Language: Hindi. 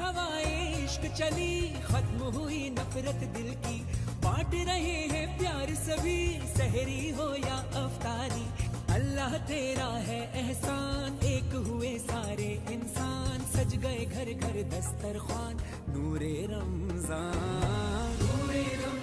हवाएं इश्क चली, खत्म हुई नफरत दिल की, बांट रहे हैं प्यार सभी, सहरी हो या अफ्तारी। अल्लाह तेरा है एहसान, एक हुए सारे इंसान, सज गए घर घर दस्तरखान, नूरे रमजान, नूरे रमजान।